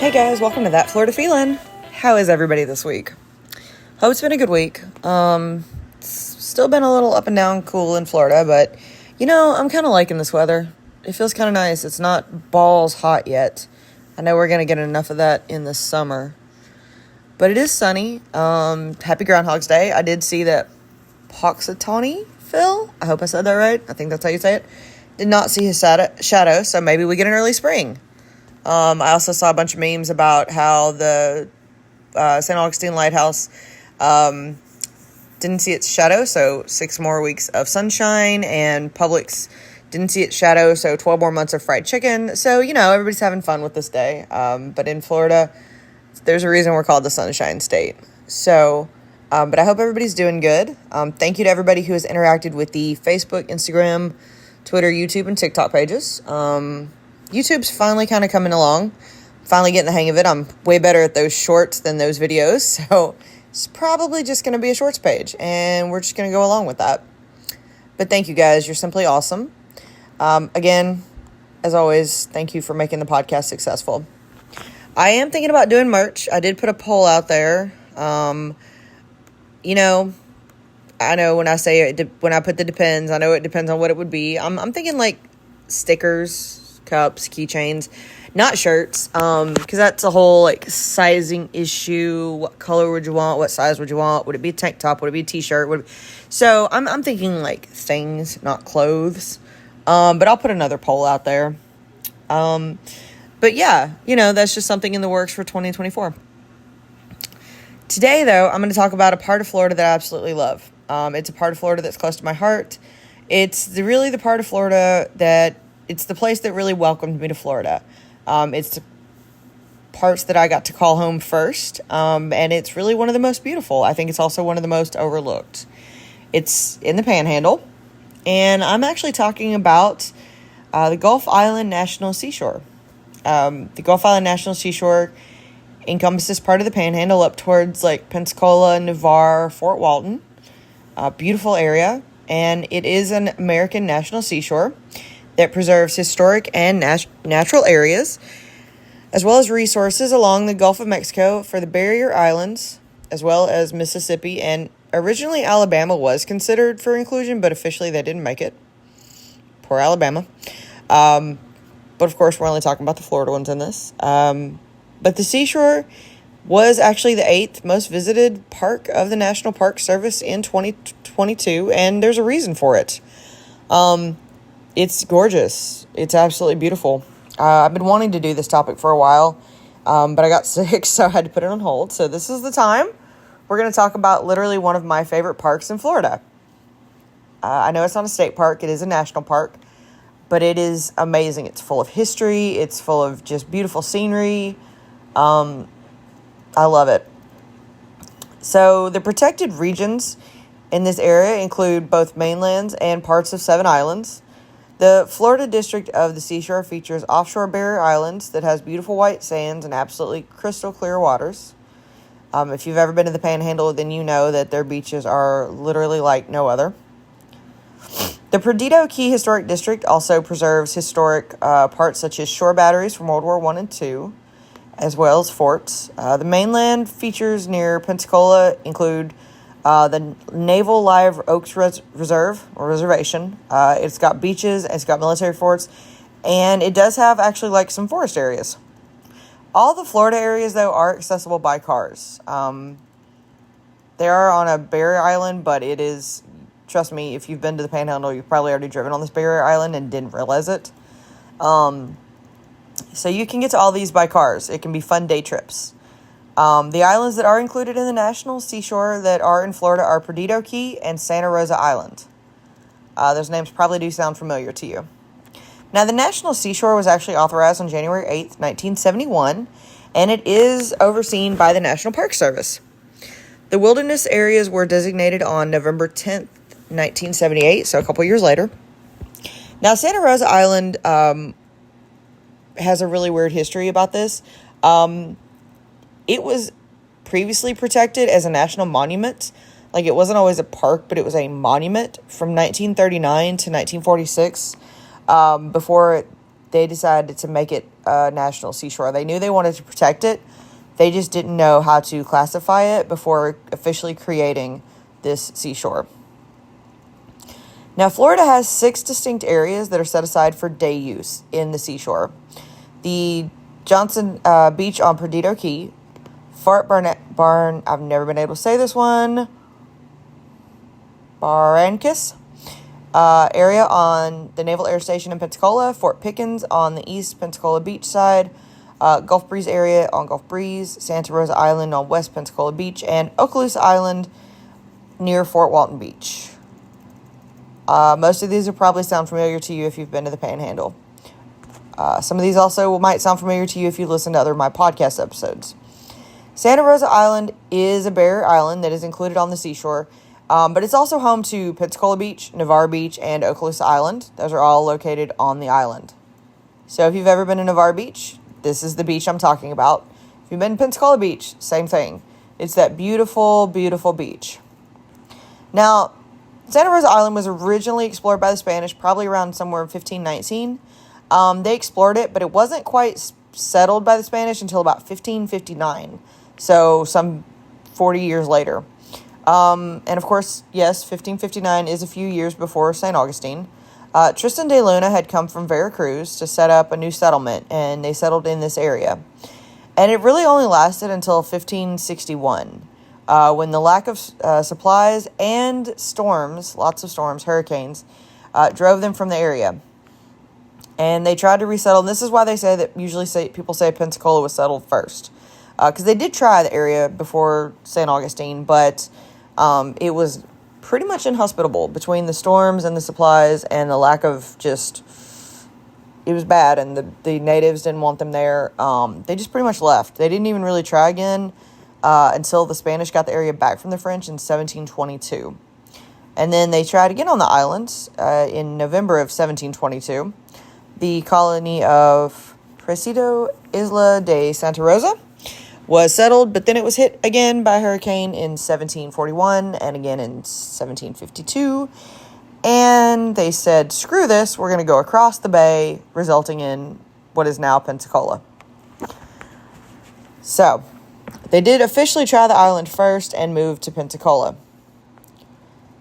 Hey guys, welcome to That Florida Feelin'. How is everybody this week? Hope it's been a good week. It's still been a little up and down cool in Florida, but I'm kind of liking this weather. It feels kind of nice. It's not balls hot yet. I know we're going to get enough of that in the summer, but it is sunny. Happy Groundhog's Day. I did see that Poxitani Phil. I hope I said that right. I think that's how you say it. Did not see his shadow, so maybe we get an early spring. I also saw a bunch of memes about how the St. Augustine Lighthouse didn't see its shadow, so 6 more weeks of sunshine, and Publix didn't see its shadow, so 12 more months of fried chicken. So, everybody's having fun with this day. But in Florida, there's a reason we're called the Sunshine State. So, but I hope everybody's doing good. Thank you to everybody who has interacted with the Facebook, Instagram, Twitter, YouTube, and TikTok pages. YouTube's finally kind of coming along. Finally getting the hang of it. I'm way better at those shorts than those videos. So it's probably just going to be a shorts page. And we're just going to go along with that. But thank you guys. You're simply awesome. Again, as always, thank you for making the podcast successful. I am thinking about doing merch. I did put a poll out there. I know when I say it, when I put the depends, I know it depends on what it would be. I'm thinking like stickers, cups, keychains, not shirts, because that's a whole like sizing issue. What color would you want? What size would you want? Would it be a tank top? Would it be a t-shirt? So I'm thinking like things, not clothes. But I'll put another poll out there. But yeah, that's just something in the works for 2024. Today, though, I'm going to talk about a part of Florida that I absolutely love. It's a part of Florida that's close to my heart. It's really the part of Florida it's the place that really welcomed me to Florida. It's the parts that I got to call home first. And it's really one of the most beautiful. I think it's also one of the most overlooked. It's in the Panhandle. And I'm actually talking about the Gulf Island National Seashore. The Gulf Island National Seashore encompasses part of the Panhandle up towards like Pensacola, Navarre, Fort Walton. Beautiful area. And it is an American national seashore that preserves historic and natural areas, as well as resources along the Gulf of Mexico for the Barrier Islands, as well as Mississippi. And originally Alabama was considered for inclusion, but officially they didn't make it. Poor Alabama. But of course, we're only talking about the Florida ones in this. But the seashore was actually the 8th most visited park of the National Park Service in 2022, and there's a reason for it. It's gorgeous. It's absolutely beautiful. I've been wanting to do this topic for a while, but I got sick, so I had to put it on hold. So this is the time. We're going to talk about literally one of my favorite parks in Florida. I know it's not a state park. It is a national park, but it is amazing. It's full of history. It's full of just beautiful scenery. I love it. So the protected regions in this area include both mainlands and parts of 7 islands. The Florida district of the seashore features offshore barrier islands that has beautiful white sands and absolutely crystal clear waters. If you've ever been to the Panhandle, then you know that their beaches are literally like no other. The Perdido Key Historic District also preserves historic parts such as shore batteries from World War I and II, as well as forts. The mainland features near Pensacola include the Naval Live Oaks Reservation. It's got beaches, it's got military forts, and it does have actually like some forest areas. All the Florida areas, though, are accessible by cars. They are on a barrier island, but it is, trust me, if you've been to the Panhandle, you've probably already driven on this barrier island and didn't realize it. So you can get to all these by cars. It can be fun day trips. The islands that are included in the National Seashore that are in Florida are Perdido Key and Santa Rosa Island. Those names probably do sound familiar to you. Now, the National Seashore was actually authorized on January 8th, 1971, and it is overseen by the National Park Service. The wilderness areas were designated on November 10th, 1978, so a couple years later. Now, Santa Rosa Island has a really weird history about this. It was previously protected as a national monument. Like, it wasn't always a park, but it was a monument from 1939 to 1946, before they decided to make it a national seashore. They knew they wanted to protect it. They just didn't know how to classify it before officially creating this seashore. Now, Florida has 6 distinct areas that are set aside for day use in the seashore. The Johnson Beach on Perdido Key, Fort Barn, I've never been able to say this one, Barrancas area on the Naval Air Station in Pensacola, Fort Pickens on the East Pensacola Beach side, Gulf Breeze area on Gulf Breeze, Santa Rosa Island on West Pensacola Beach, and Okaloosa Island near Fort Walton Beach. Most of these will probably sound familiar to you if you've been to the Panhandle. Some of these also might sound familiar to you if you listen to other of my podcast episodes. Santa Rosa Island is a barrier island that is included on the seashore, but it's also home to Pensacola Beach, Navarre Beach, and Okaloosa Island. Those are all located on the island. So if you've ever been to Navarre Beach, this is the beach I'm talking about. If you've been to Pensacola Beach, same thing. It's that beautiful, beautiful beach. Now, Santa Rosa Island was originally explored by the Spanish, probably around somewhere in 1519. They explored it, but it wasn't quite settled by the Spanish until about 1559. So some 40 years later. And of course, yes, 1559 is a few years before St. Augustine. Tristan de Luna had come from Veracruz to set up a new settlement, and they settled in this area. And it really only lasted until 1561, when the lack of supplies and storms, lots of storms, hurricanes, drove them from the area. And they tried to resettle. And this is why they say that people say Pensacola was settled first. Because they did try the area before St. Augustine, but it was pretty much inhospitable between the storms and the supplies and the lack of it was bad, and the natives didn't want them there. They just pretty much left. They didn't even really try again until the Spanish got the area back from the French in 1722. And then they tried again on the islands in November of 1722. The colony of Presidio Isla de Santa Rosa was settled, but then it was hit again by a hurricane in 1741 and again in 1752. And they said, screw this, we're going to go across the bay, resulting in what is now Pensacola. So, they did officially try the island first and moved to Pensacola.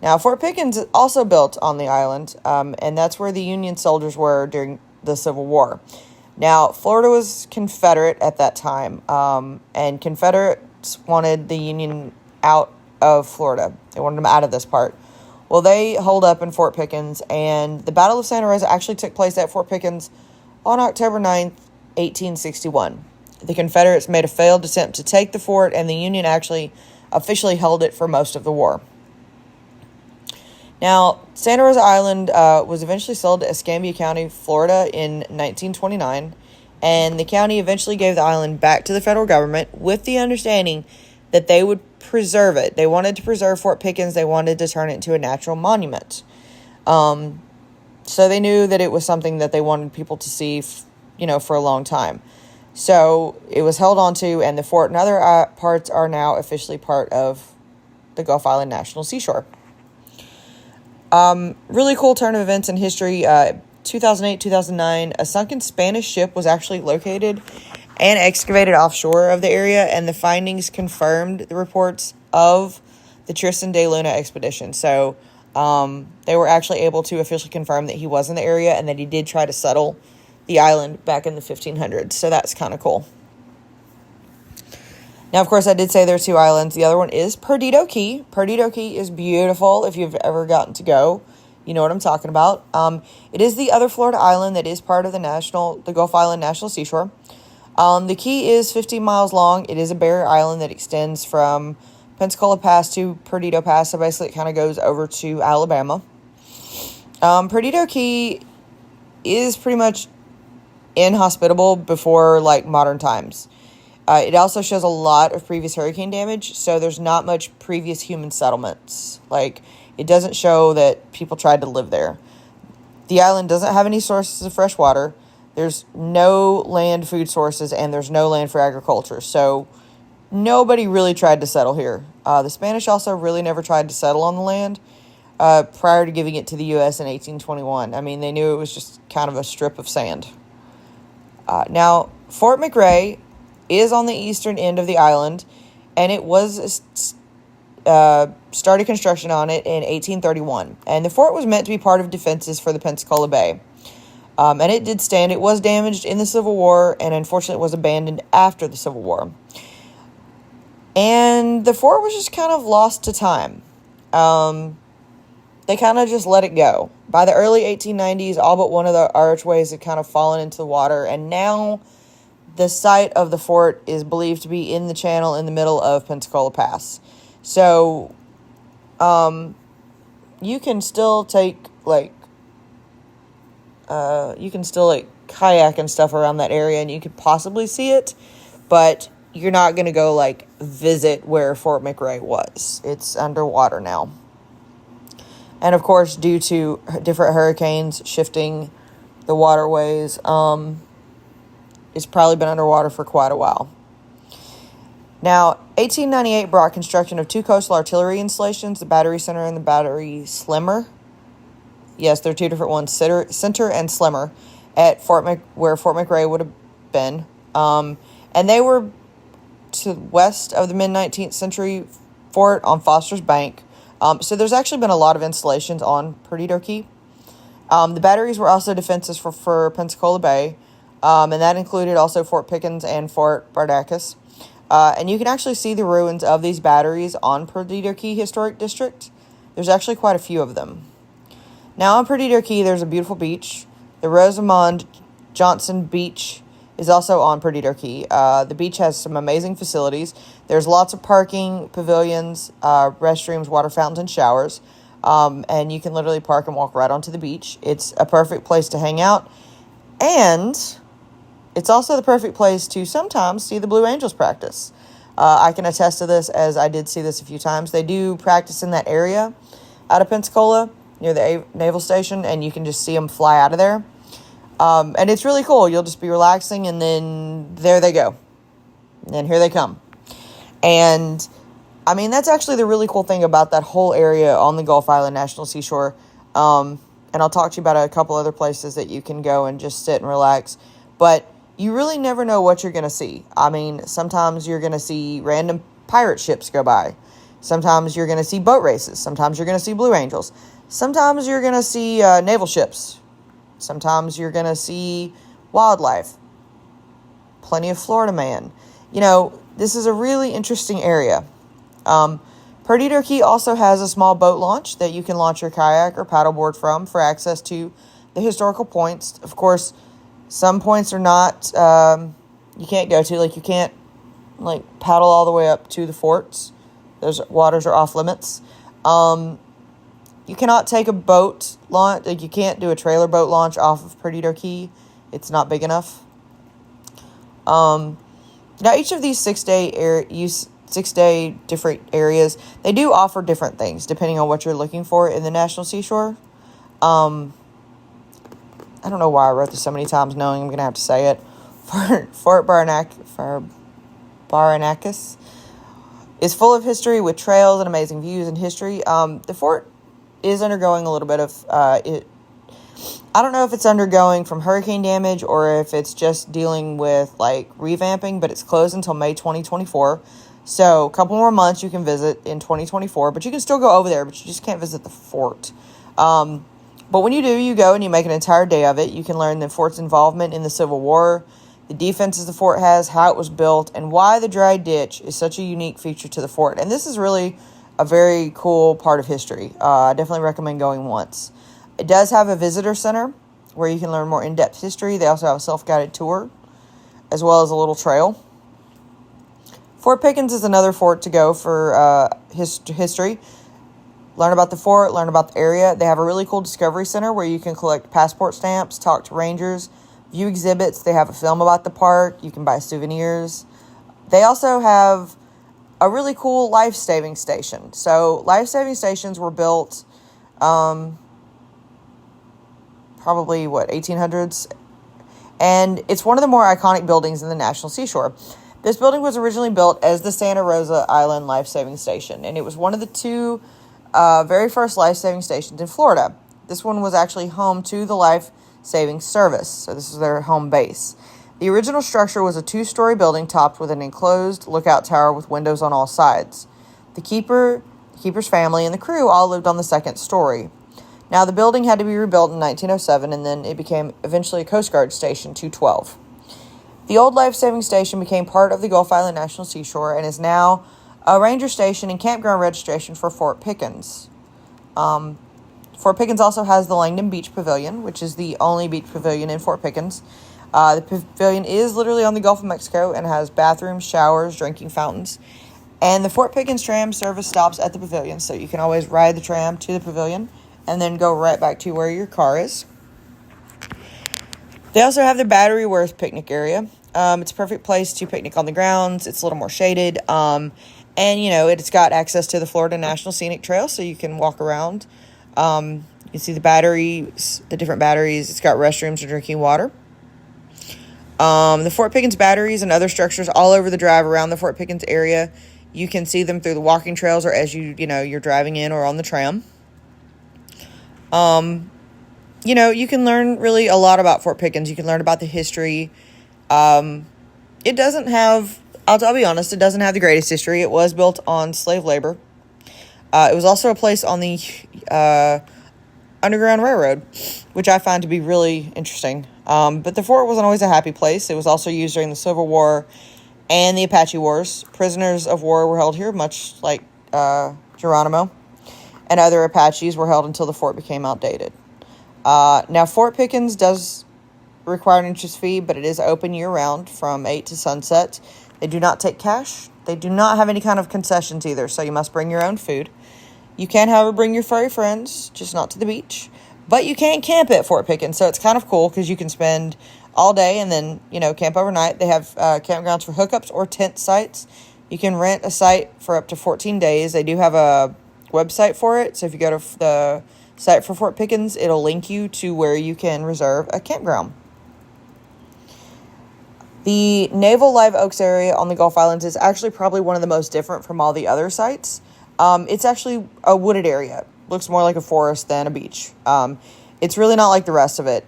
Now, Fort Pickens is also built on the island, and that's where the Union soldiers were during the Civil War. Now, Florida was Confederate at that time, and Confederates wanted the Union out of Florida. They wanted them out of this part. Well, they holed up in Fort Pickens, and the Battle of Santa Rosa actually took place at Fort Pickens on October 9th, 1861. The Confederates made a failed attempt to take the fort, and the Union actually officially held it for most of the war. Now, Santa Rosa Island was eventually sold to Escambia County, Florida in 1929, and the county eventually gave the island back to the federal government with the understanding that they would preserve it. They wanted to preserve Fort Pickens. They wanted to turn it into a natural monument. So they knew that it was something that they wanted people to see, for a long time. So it was held on to, and the fort and other parts are now officially part of the Gulf Island National Seashore. Really cool turn of events in history. 2008, 2009, a sunken Spanish ship was actually located and excavated offshore of the area, and the findings confirmed the reports of the Tristan de Luna expedition. So they were actually able to officially confirm that he was in the area and that he did try to settle the island back in the 1500s. So that's kind of cool. Now, of course, I did say there are 2 islands. The other one is Perdido Key. Perdido Key is beautiful. If you've ever gotten to go, you know what I'm talking about. It is the other Florida island that is part of the Gulf Island National Seashore. The key is 15 miles long. It is a barrier island that extends from Pensacola Pass to Perdido Pass. So basically, it kind of goes over to Alabama. Perdido Key is pretty much inhospitable before modern times. It also shows a lot of previous hurricane damage, so there's not much previous human settlements. It doesn't show that people tried to live there. The island doesn't have any sources of fresh water. There's no land food sources, and there's no land for agriculture. So nobody really tried to settle here. The Spanish also really never tried to settle on the land prior to giving it to the U.S. in 1821. I mean, they knew it was just kind of a strip of sand. Now, Fort McRae is on the eastern end of the island, and it was started construction on it in 1831. And the fort was meant to be part of defenses for the Pensacola Bay. And it did stand. It was damaged in the Civil War, and unfortunately was abandoned after the Civil War. And the fort was just kind of lost to time. They kind of just let it go. By the early 1890s, all but one of the archways had kind of fallen into the water, and now the site of the fort is believed to be in the channel in the middle of Pensacola Pass. So, you can still take, kayak and stuff around that area, and you could possibly see it, but you're not going to go, visit where Fort McRae was. It's underwater now. And, of course, due to different hurricanes shifting the waterways, it's probably been underwater for quite a while. Now, 1898 brought construction of two coastal artillery installations, the Battery Center and the Battery Slimmer. Yes, they're two different ones, Center and Slimmer, at where Fort McRae would have been. And they were to the west of the mid-19th century fort on Foster's Bank. So there's actually been a lot of installations on Perdido Key. The batteries were also defenses for Pensacola Bay, and that included also Fort Pickens and Fort Bardacus. And you can actually see the ruins of these batteries on Perdido Key Historic District. There's actually quite a few of them. Now on Perdido Key, there's a beautiful beach. The Rosamond Johnson Beach is also on Perdido Key. The beach has some amazing facilities. There's lots of parking, pavilions, restrooms, water fountains, and showers. And you can literally park and walk right onto the beach. It's a perfect place to hang out. And it's also the perfect place to sometimes see the Blue Angels practice. I can attest to this, as I did see this a few times. They do practice in that area out of Pensacola near the naval station, and you can just see them fly out of there. And it's really cool. You'll just be relaxing, and then there they go. And here they come. And, I mean, that's actually the really cool thing about that whole area on the Gulf Island National Seashore. And I'll talk to you about a couple other places that you can go and just sit and relax. But you really never know what you're going to see. I mean, sometimes you're going to see random pirate ships go by. Sometimes you're going to see boat races. Sometimes you're going to see Blue Angels. Sometimes you're going to see naval ships. Sometimes you're going to see wildlife. Plenty of Florida man. You know, this is a really interesting area. Perdido Key also has a small boat launch that you can launch your kayak or paddleboard from for access to the historical points. Of course, some points are not, you can't go to. You can't, paddle all the way up to the forts. Those waters are off limits. You cannot take a boat launch. You can't do a trailer boat launch off of Perdido Key. It's not big enough. Now, each of these 6 day different areas, they do offer different things depending on what you're looking for in the National Seashore. I don't know why I wrote this so many times knowing I'm going to have to say it. Fort Bardacus is full of history with trails and amazing views and history. The fort is undergoing a little bit of I don't know if it's undergoing from hurricane damage or if it's just dealing with revamping, but it's closed until May 2024. So a couple more months you can visit in 2024, but you can still go over there, but you just can't visit the fort. But when you do, you go and you make an entire day of it. You can learn the fort's involvement in the Civil War, the defenses the fort has, how it was built, and why the dry ditch is such a unique feature to the fort. And this is really a very cool part of history. I definitely recommend going once. It does have a visitor center where you can learn more in-depth history. They also have a self-guided tour as well as a little trail. Fort Pickens is another fort to go for history. Learn about the fort, learn about the area. They have a really cool discovery center where you can collect passport stamps, talk to rangers, view exhibits. They have a film about the park. You can buy souvenirs. They also have a really cool life-saving station. So life-saving stations were built probably, 1800s? And it's one of the more iconic buildings in the National Seashore. This building was originally built as the Santa Rosa Island Life-Saving Station, and it was one of the two very first life-saving stations in Florida. This one was actually home to the Life-Saving Service, so this is their home base. The original structure was a 2-story building topped with an enclosed lookout tower with windows on all sides. The keeper's family, and the crew all lived on the 2nd story. Now, the building had to be rebuilt in 1907, and then it became eventually a Coast Guard Station 212. The old life-saving station became part of the Gulf Island National Seashore and is now a ranger station and campground registration for Fort Pickens. Fort Pickens also has the Langdon Beach Pavilion, which is the only beach pavilion in Fort Pickens. The pavilion is literally on the Gulf of Mexico and has bathrooms, showers, drinking fountains. And the Fort Pickens tram service stops at the pavilion, so you can always ride the tram to the pavilion and then go right back to where your car is. They also have the Battery Worth picnic area. It's a perfect place to picnic on the grounds. It's a little more shaded. And, it's got access to the Florida National Scenic Trail, so you can walk around. You can see the batteries, the different batteries. It's got restrooms for drinking water. The Fort Pickens batteries and other structures all over the drive around the Fort Pickens area. You can see them through the walking trails or as you're driving in or on the tram. You can learn really a lot about Fort Pickens. You can learn about the history. It doesn't have, I'll be honest, it doesn't have the greatest history. It was built on slave labor. It was also a place on the Underground Railroad, which I find to be really interesting. But the fort wasn't always a happy place. It was also used during the Civil War and the Apache Wars. Prisoners of war were held here, much like Geronimo, and other Apaches were held until the fort became outdated. Now, Fort Pickens does require an entrance fee, but it is open year-round from 8 to sunset. They do not take cash. They do not have any kind of concessions either, so you must bring your own food. You can, however, bring your furry friends, just not to the beach. But you can camp at Fort Pickens, so it's kind of cool because you can spend all day and then, camp overnight. They have campgrounds for hookups or tent sites. You can rent a site for up to 14 days. They do have a website for it, so if you go to the site for Fort Pickens, it'll link you to where you can reserve a campground. The Naval Live Oaks area on the Gulf Islands is actually probably one of the most different from all the other sites. It's actually a wooded area. Looks more like a forest than a beach. It's really not like the rest of it.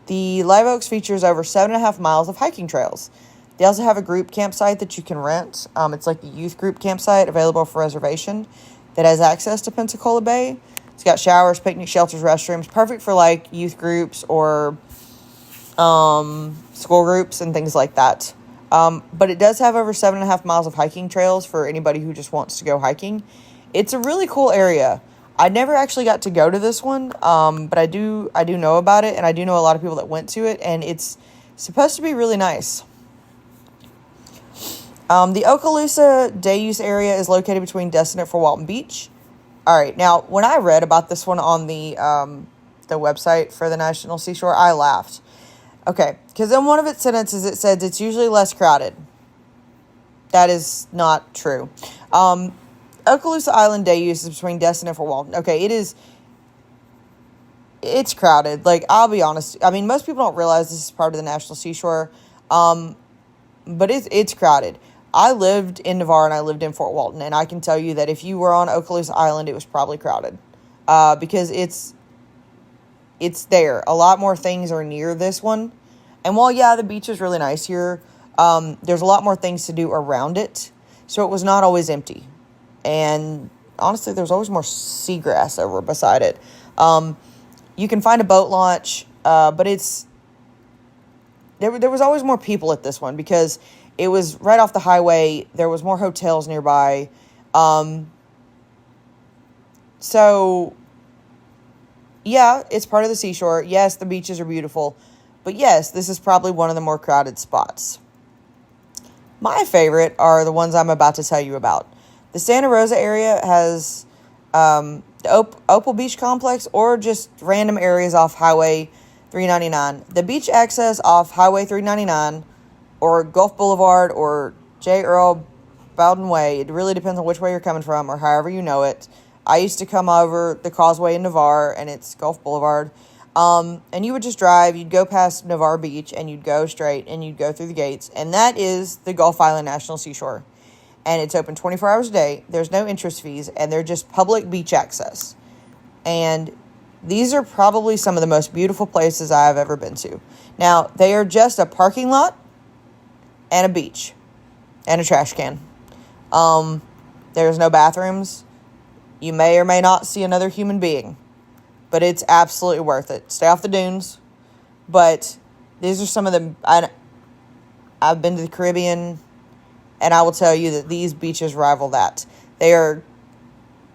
The Live Oaks features over 7.5 miles of hiking trails. They also have a group campsite that you can rent. It's like a youth group campsite available for reservation that has access to Pensacola Bay. It's got showers, picnic shelters, restrooms, perfect for like youth groups or school groups and things like that. But it does have over 7.5 miles of hiking trails for anybody who just wants to go hiking. It's a really cool area. I never actually got to go to this one, but I do know about it, and I do know a lot of people that went to it, and it's supposed to be really nice. The Okaloosa Day Use area is located between Destin and Fort Walton Beach. All right, now, when I read about this one on the website for the National Seashore, I laughed. Okay, because in one of its sentences, it says it's usually less crowded. That is not true. Okaloosa Island Day Use is between Destin and Fort Walton. Okay, it's crowded. Like, I'll be honest. I mean, most people don't realize this is part of the National Seashore, but it's crowded. I lived in Navarre and I lived in Fort Walton, and I can tell you that if you were on Okaloosa Island, it was probably crowded because it's there. A lot more things are near this one. And while, yeah, the beach is really nice here, there's a lot more things to do around it. So it was not always empty. And honestly, there's always more seagrass over beside it. You can find a boat launch, but there was always more people at this one because it was right off the highway. There was more hotels nearby. So, yeah, it's part of the seashore. Yes, the beaches are beautiful. But yes, this is probably one of the more crowded spots. My favorite are the ones I'm about to tell you about. The Santa Rosa area has the Opal Beach Complex or just random areas off Highway 399. The beach access off Highway 399 or Gulf Boulevard or J. Earl Bowden Way, it really depends on which way you're coming from or however you know it. I used to come over the Causeway in Navarre, and it's Gulf Boulevard. And you would just drive, you'd go past Navarre Beach, and you'd go straight, and you'd go through the gates. And that is the Gulf Island National Seashore. And it's open 24 hours a day. There's no entrance fees, and they're just public beach access. And These are probably some of the most beautiful places I have ever been to. Now, they are just a parking lot and a beach and a trash can. There's no bathrooms. You may or may not see another human being, but it's absolutely worth it. Stay off the dunes. But these are some of the... I've been to the Caribbean, and I will tell you that these beaches rival that. They are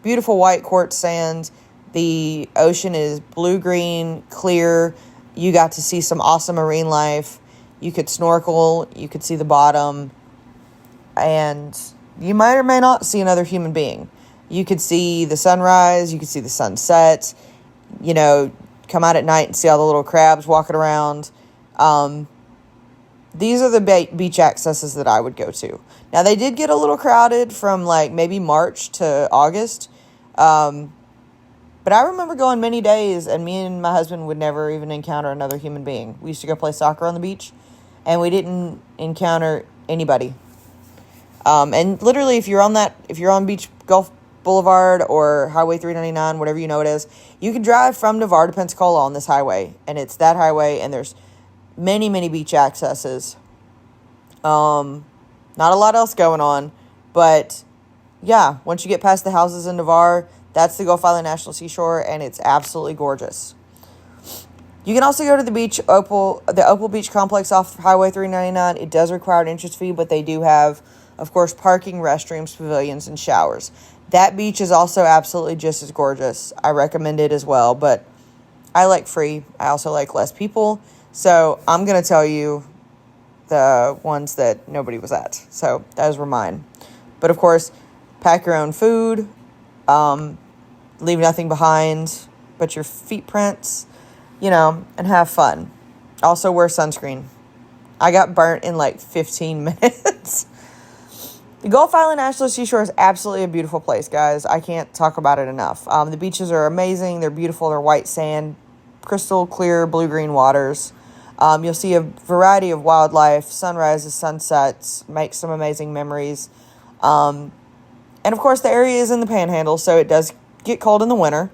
beautiful white quartz sand. The ocean is blue-green, clear. You got to see some awesome marine life. You could snorkel. You could see the bottom. And you might or may not see another human being. You could see the sunrise. You could see the sunset. You know, come out at night and see all the little crabs walking around. These are the beach accesses that I would go to. Now, they did get a little crowded from, like, maybe March to August. But I remember going many days, and me and my husband would never even encounter another human being. We used to go play soccer on the beach, and we didn't encounter anybody. And literally, if you're on Beach Gulf Boulevard or Highway 399, whatever you know it is, you can drive from Navarre to Pensacola on this highway, and it's that highway, and there's many, many beach accesses. Not a lot else going on, but yeah, once you get past the houses in Navarre, that's the Gulf Island National Seashore, and it's absolutely gorgeous. You can also go to the Opal Beach Complex off Highway 399. It does require an entrance fee, but they do have, of course, parking, restrooms, pavilions, and showers. That beach is also absolutely just as gorgeous. I recommend it as well, but I like free. I also like less people. So I'm going to tell you the ones that nobody was at. So those were mine. But of course, pack your own food. Leave nothing behind but your feet prints, and have fun. Also wear sunscreen. I got burnt in like 15 minutes. The Gulf Island National Seashore is absolutely a beautiful place, guys. I can't talk about it enough. The beaches are amazing. They're beautiful. They're white sand, crystal clear blue-green waters. You'll see a variety of wildlife, sunrises, sunsets, make some amazing memories. And, of course, the area is in the Panhandle, so it does get cold in the winter.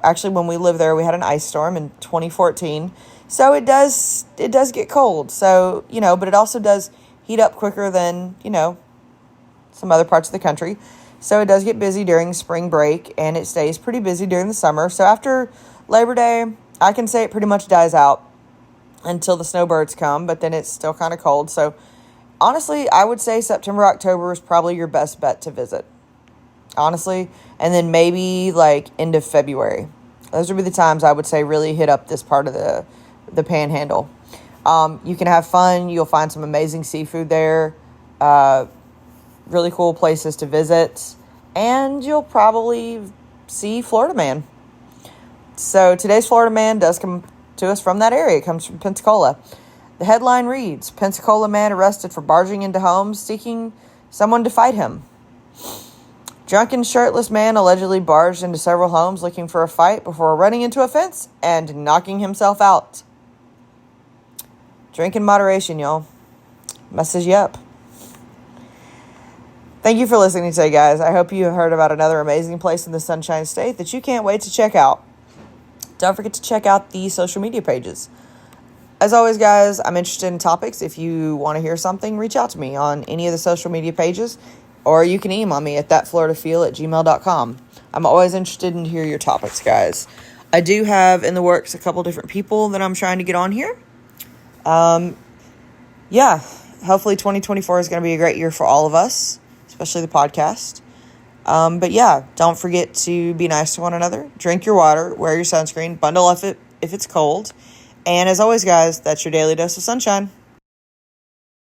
Actually, when we lived there, we had an ice storm in 2014. So it does get cold. So, but it also does heat up quicker than, some other parts of the country. So it does get busy during spring break, and it stays pretty busy during the summer. So after Labor Day, I can say it pretty much dies out until the snowbirds come, but then it's still kind of cold. So honestly, I would say September, October is probably your best bet to visit. Honestly. And then maybe like end of February. Those would be the times I would say really hit up this part of the Panhandle. You can have fun. You'll find some amazing seafood there. Really cool places to visit. And you'll probably see Florida Man. So today's Florida Man does come to us from that area. It comes from Pensacola. The headline reads, Pensacola man arrested for barging into homes seeking someone to fight him. Drunken shirtless man allegedly barged into several homes looking for a fight before running into a fence and knocking himself out. Drink in moderation, y'all. Messes you up. Thank you for listening today, guys. I hope you heard about another amazing place in the Sunshine State that you can't wait to check out. Don't forget to check out the social media pages. As always, guys, I'm interested in topics. If you want to hear something, reach out to me on any of the social media pages, or you can email me at thatfloridafeel@gmail.com. I'm always interested in hear your topics, guys. I do have in the works a couple different people that I'm trying to get on here. Hopefully 2024 is going to be a great year for all of us, especially the podcast. But yeah, don't forget to be nice to one another. Drink your water, wear your sunscreen, bundle up if it's cold. And as always, guys, that's your daily dose of sunshine.